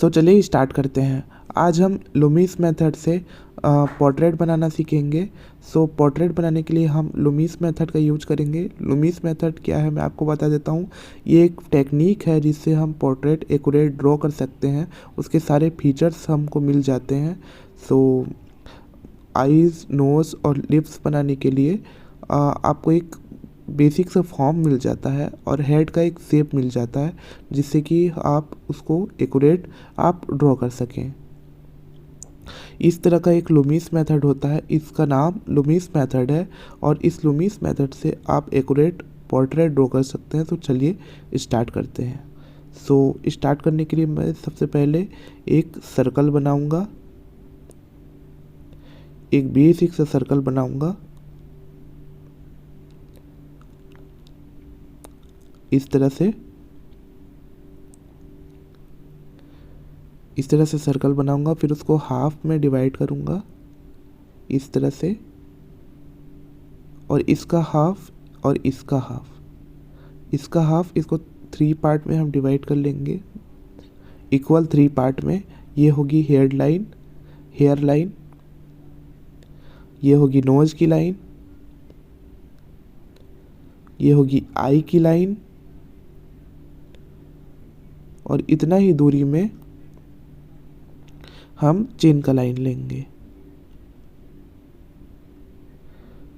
सो चलिए स्टार्ट करते हैं। आज हम लुमिस मेथड से पोर्ट्रेट बनाना सीखेंगे। सो पोर्ट्रेट बनाने के लिए हम लुमिस मेथड का यूज करेंगे। लुमिस मेथड क्या है मैं आपको बता देता हूँ। ये एक टेक्निक है जिससे हम पोर्ट्रेट एक्यूरेट ड्रॉ कर सकते हैं। उसके सारे फीचर्स हमको मिल जाते हैं। सो आईज़, नोज़ और लिप्स बनाने के लिए आपको एक बेसिक सा फॉर्म मिल जाता है और हेड का एक शेप मिल जाता है जिससे कि आप उसको एक्यूरेट आप ड्रॉ कर सकें। इस तरह का एक लुमिस मेथड होता है, इसका नाम लुमिस मेथड है और इस लुमिस मेथड से आप एक्यूरेट पोर्ट्रेट ड्रॉ कर सकते हैं। तो चलिए स्टार्ट करते हैं। सो स्टार्ट करने के लिए मैं सबसे पहले एक सर्कल बनाऊंगा, एक बेसिक सा सर्कल बनाऊंगा इस तरह से सर्कल बनाऊंगा। फिर उसको हाफ में डिवाइड करूंगा इस तरह से, और इसका हाफ और इसका हाफ, इसको 3 पार्ट में हम डिवाइड कर लेंगे, इक्वल 3 पार्ट में। ये होगी हेयर लाइन, ये होगी नोज की लाइन, ये होगी आई की लाइन, और इतना ही दूरी में हम चिन का लाइन लेंगे।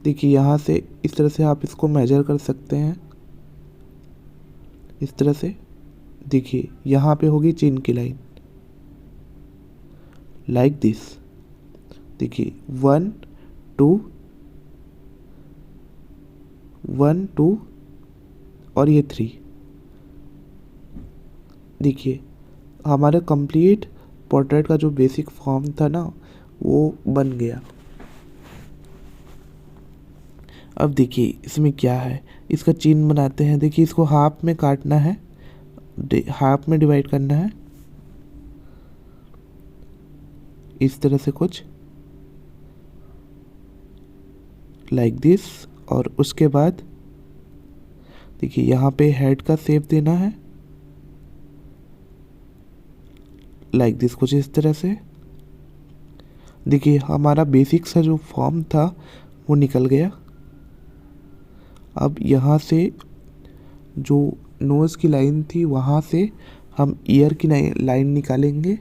देखिए यहाँ से इस तरह से आप इसको मेजर कर सकते हैं। इस तरह से देखिए यहाँ पे होगी चिन की लाइन, लाइक दिस। देखिए 1 2 और ये 3। देखिए हमारा कंप्लीट पोर्ट्रेट का जो बेसिक फॉर्म था ना वो बन गया। अब देखिए इसमें क्या है, इसका चिन्ह बनाते हैं। देखिए इसको हाफ में काटना है, हाफ में डिवाइड करना है इस तरह से कुछ, लाइक दिस। और उसके बाद देखिए यहाँ पे हेड का शेप देना है लाइक दिस, कुछ इस तरह से। देखिए हमारा बेसिक सा जो फॉर्म था वो निकल गया। अब यहाँ से जो नोज़ की लाइन थी वहाँ से हम ईयर की लाइन निकालेंगे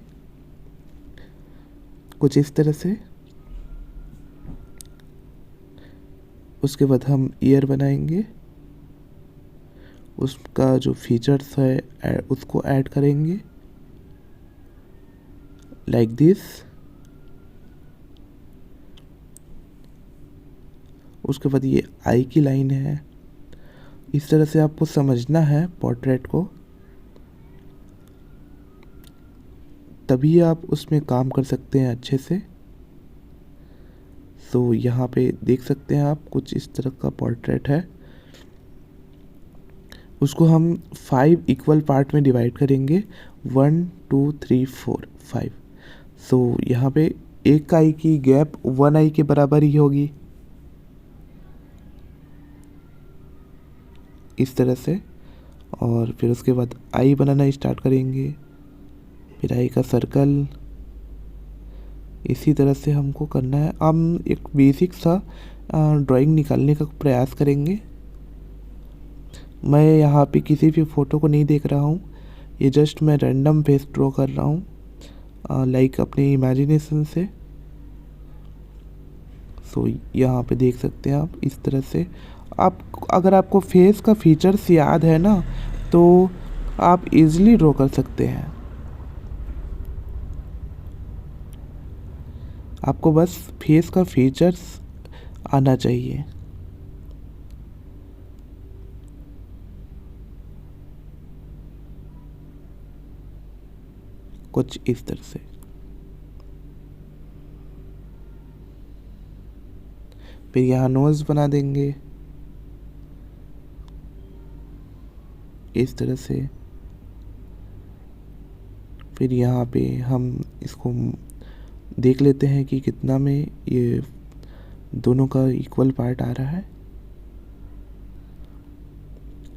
कुछ इस तरह से। उसके बाद हम ईयर बनाएंगे, उसका जो फीचर्स है उसको ऐड करेंगे लाइक दिस। उसके बाद ये आई की लाइन है। इस तरह से आपको समझना है पोर्ट्रेट को, तभी आप उसमें काम कर सकते हैं अच्छे से। तो यहाँ पे देख सकते हैं आप कुछ इस तरह का पोर्ट्रेट है। उसको हम 5 इक्वल पार्ट में डिवाइड करेंगे, 1 2 3 4 5। सो यहाँ पे एक आई की गैप 1 आई के बराबर ही होगी इस तरह से। और फिर उसके बाद आई बनाना स्टार्ट करेंगे, फिर आई का सर्कल। इसी तरह से हमको करना है। हम एक बेसिक सा ड्राइंग निकालने का प्रयास करेंगे। मैं यहाँ पे किसी भी फ़ोटो को नहीं देख रहा हूँ, ये जस्ट मैं रैंडम फेस ड्रॉ कर रहा हूँ लाइक अपने इमेजिनेशन से। सो यहाँ पे देख सकते हैं आप इस तरह से। आप अगर आपको फेस का फीचर्स याद है ना तो आप इजीली ड्रॉ कर सकते हैं। आपको बस फेस का फीचर्स आना चाहिए कुछ इस तरह से। फिर यहाँ नोज़ बना देंगे इस तरह से। फिर यहाँ पे हम इसको देख लेते हैं कि कितना में ये दोनों का इक्वल पार्ट आ रहा है।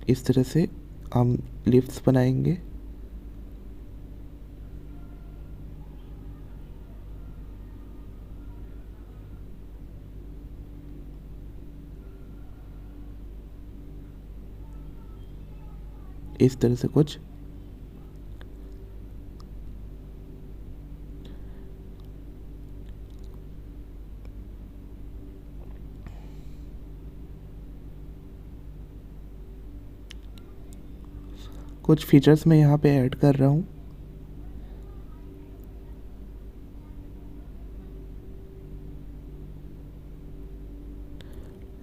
इस तरह से हम लिप्स बनाएंगे। इस तरह से कुछ। कुछ फीचर्स मैं यहाँ पे ऐड कर रहा हूँ।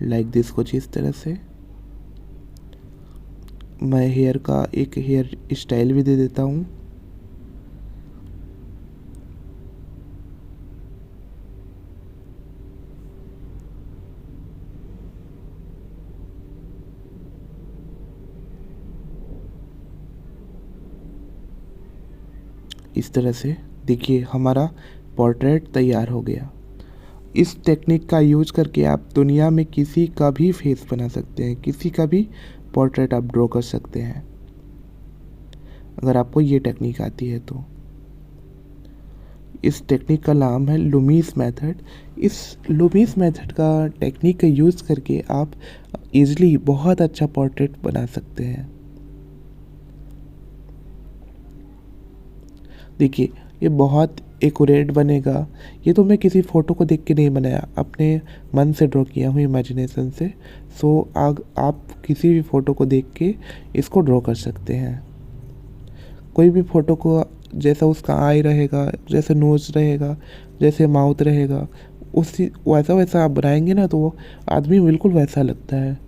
लाइक दिस, कुछ इस तरह से। मैं हेयर का एक हेयर स्टाइल भी दे देता हूँ। इस तरह से देखिए हमारा पोर्ट्रेट तैयार हो गया। इस टेक्निक का यूज करके आप दुनिया में किसी का भी फेस बना सकते हैं, किसी का भी पोर्ट्रेट आप ड्रॉ कर सकते हैं, अगर आपको ये टेक्निक आती है तो। इस टेक्निक का नाम है लुमीस मेथड। इस लुमीस मेथड का टेक्निक का यूज़ करके आप इजीली बहुत अच्छा पोर्ट्रेट बना सकते हैं। देखिए ये बहुत एक्यूरेट बनेगा। ये तो मैं किसी फ़ोटो को देख के नहीं बनाया, अपने मन से ड्रॉ किया हूँ, इमेजिनेशन से। सो आप किसी भी फ़ोटो को देख के इसको ड्रॉ कर सकते हैं। कोई भी फ़ोटो को जैसा उसका आई रहेगा, जैसे नोज़ रहेगा, जैसे माउथ रहेगा, उसी वैसा वैसा आप बनाएंगे ना तो वो आदमी बिल्कुल वैसा लगता है।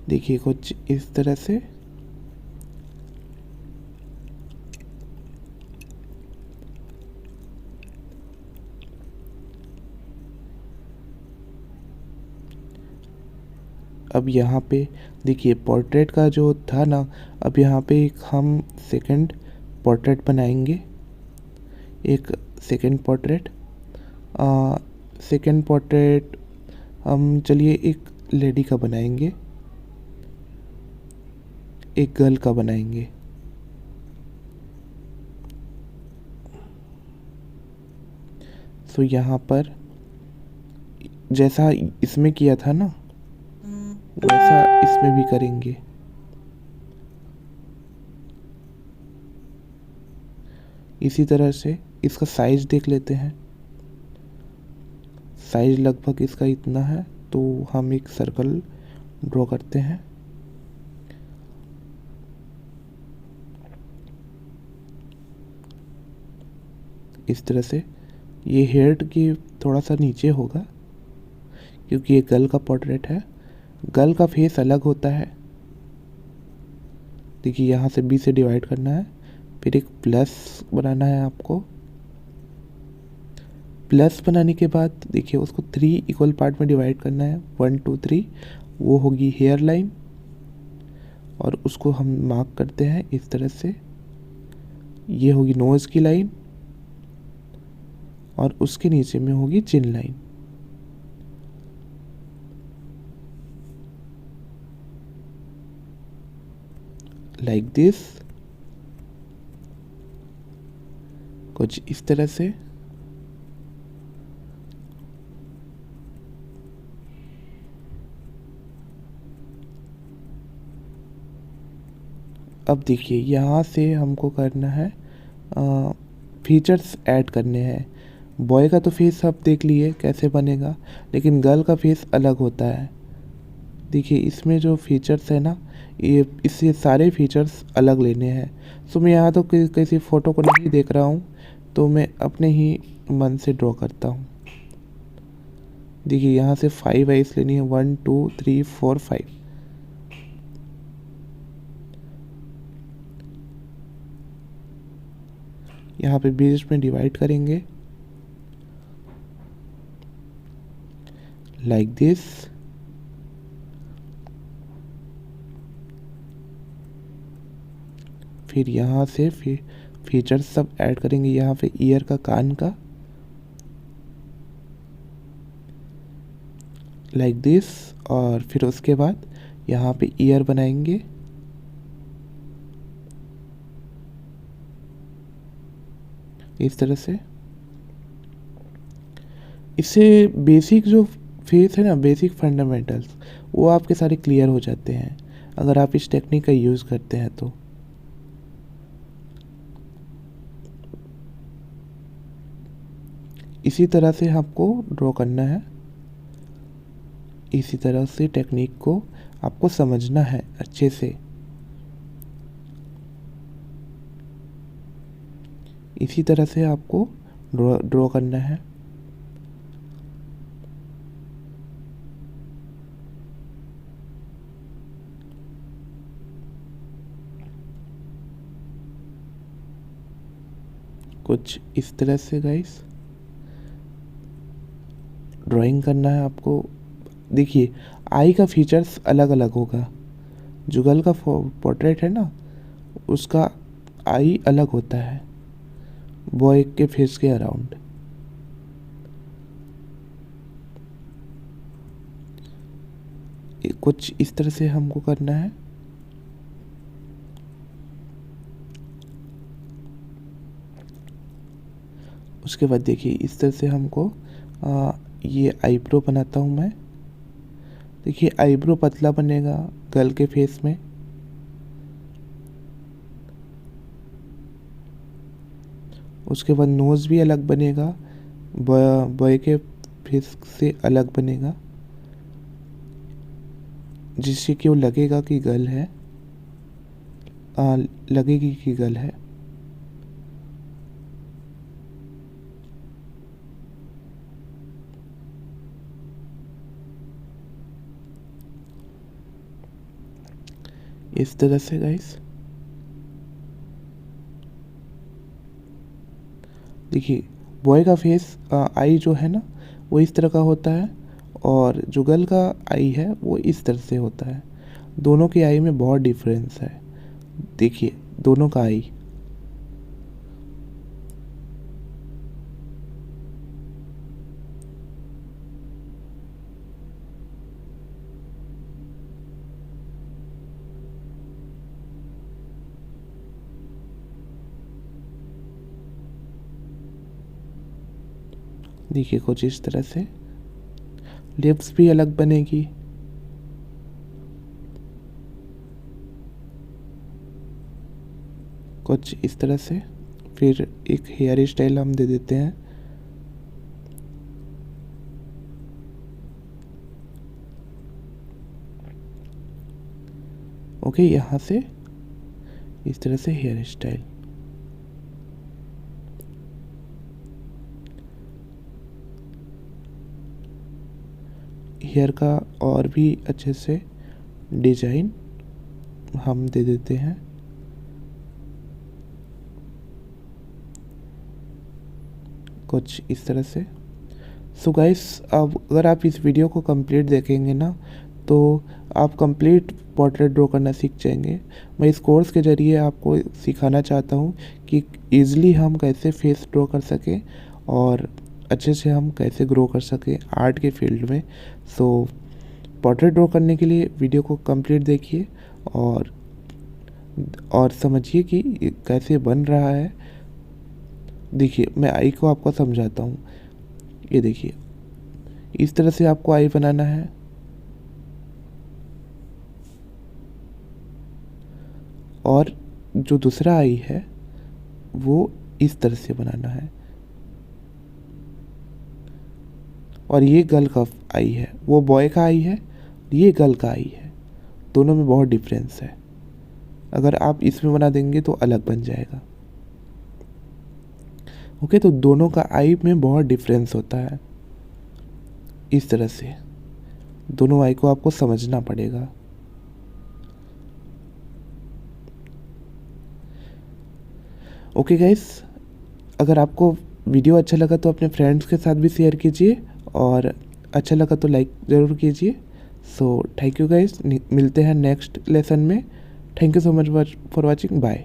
देखिए कुछ इस तरह से। अब यहाँ पे देखिए पोर्ट्रेट का जो था ना, अब यहाँ पे एक हम सेकंड पोर्ट्रेट बनाएंगे। एक सेकंड पोर्ट्रेट सेकंड पोर्ट्रेट हम चलिए एक लेडी का बनाएंगे, एक गर्ल का बनाएंगे। सो यहाँ पर जैसा इसमें किया था ना वैसा इसमें भी करेंगे। इसी तरह से इसका साइज देख लेते हैं। साइज लगभग इसका इतना है, तो हम एक सर्कल ड्रॉ करते हैं। इस तरह से ये हेड की थोड़ा सा नीचे होगा, क्योंकि ये गर्ल का पोर्ट्रेट है। गर्ल का फेस अलग होता है। देखिए यहाँ से बी से डिवाइड करना है, फिर एक प्लस बनाना है आपको। प्लस बनाने के बाद देखिए उसको 3 इक्वल पार्ट में डिवाइड करना है, 1 2 3। वो होगी हेयर लाइन, और उसको हम मार्क करते हैं इस तरह से। ये होगी नोज़ की लाइन, और उसके नीचे में होगी चिन लाइन। लाइक दिस, कुछ इस तरह से। अब देखिए यहाँ से हमको करना है फीचर्स ऐड करने हैं। बॉय का तो फेस आप देख लिए कैसे बनेगा, लेकिन गर्ल का फेस अलग होता है। देखिए इसमें जो फीचर्स है ना, ये इससे सारे फीचर्स अलग लेने हैं। सो मैं यहाँ तो किसी फ़ोटो को नहीं देख रहा हूँ, तो मैं अपने ही मन से ड्रॉ करता हूँ। देखिए यहाँ से 5 आइस लेनी है, 1 2 3 4 5। यहाँ पे बीच में डिवाइड करेंगे लाइक दिस। फिर यहाँ से फीचर्स सब ऐड करेंगे। यहाँ पे ईयर का, कान का, लाइक दिस। और फिर उसके बाद यहाँ पे ईयर बनाएंगे। इस तरह से। इससे बेसिक जो फेस है ना, बेसिक फंडामेंटल्स, वो आपके सारे क्लियर हो जाते हैं अगर आप इस टेक्निक का यूज़ करते हैं तो। इसी तरह से आपको ड्रॉ करना है, इसी तरह से टेक्निक को आपको समझना है अच्छे से। इसी तरह से आपको ड्रॉ करना है। कुछ इस तरह से गाइस ड्राइंग करना है आपको। देखिए आई का फीचर्स अलग अलग होगा। जो गर्ल का पोर्ट्रेट है ना, उसका आई अलग होता है बॉय के फेस के अराउंड। कुछ इस तरह से हमको करना है। उसके बाद देखिए इस तरह से हमको ये आईब्रो बनाता हूँ मैं। देखिए आईब्रो पतला बनेगा गर्ल के फेस में। उसके बाद नोज़ भी अलग बनेगा, बॉय के फेस से अलग बनेगा, जिससे कि वो लगेगा कि गर्ल है, लगेगी कि गर्ल है। इस तरह से गाइस देखिए बॉय का फेस आई जो है ना, वो इस तरह का होता है, और जो गर्ल का आई है वो इस तरह से होता है। दोनों की आई में बहुत डिफरेंस है। देखिए दोनों का आई। देखिए कुछ इस तरह से लिप्स भी अलग बनेगी। कुछ इस तरह से। फिर एक हेयर स्टाइल हम दे देते हैं। ओके, यहाँ से इस तरह से हेयर स्टाइल। हेयर का और भी अच्छे से डिजाइन हम दे देते हैं। कुछ इस तरह से। सो गाइस, अब अगर आप इस वीडियो को कंप्लीट देखेंगे ना, तो आप कंप्लीट पोर्ट्रेट ड्रॉ करना सीख जाएंगे। मैं इस कोर्स के ज़रिए आपको सिखाना चाहता हूँ कि ईज़िली हम कैसे फेस ड्रॉ कर सकें और अच्छे से हम कैसे ग्रो कर सकें आर्ट के फील्ड में। सो पोर्ट्रेट ड्रॉ करने के लिए वीडियो को कंप्लीट देखिए और समझिए कि कैसे बन रहा है। देखिए मैं आई को आपको समझाता हूँ। ये देखिए इस तरह से आपको आई बनाना है, और जो दूसरा आई है वो इस तरह से बनाना है। और ये गर्ल का आई है, वो बॉय का आई है, ये गर्ल का आई है। दोनों में बहुत डिफरेंस है। अगर आप इसमें बना देंगे तो अलग बन जाएगा। ओके, तो दोनों का आई में बहुत डिफरेंस होता है। इस तरह से दोनों आई को आपको समझना पड़ेगा। ओके गाइस, अगर आपको वीडियो अच्छा लगा तो अपने फ्रेंड्स के साथ भी शेयर कीजिए, और अच्छा लगा तो लाइक ज़रूर कीजिए। सो थैंक यू गाइस, मिलते हैं नेक्स्ट लेसन में। Thank you so much for watching, bye.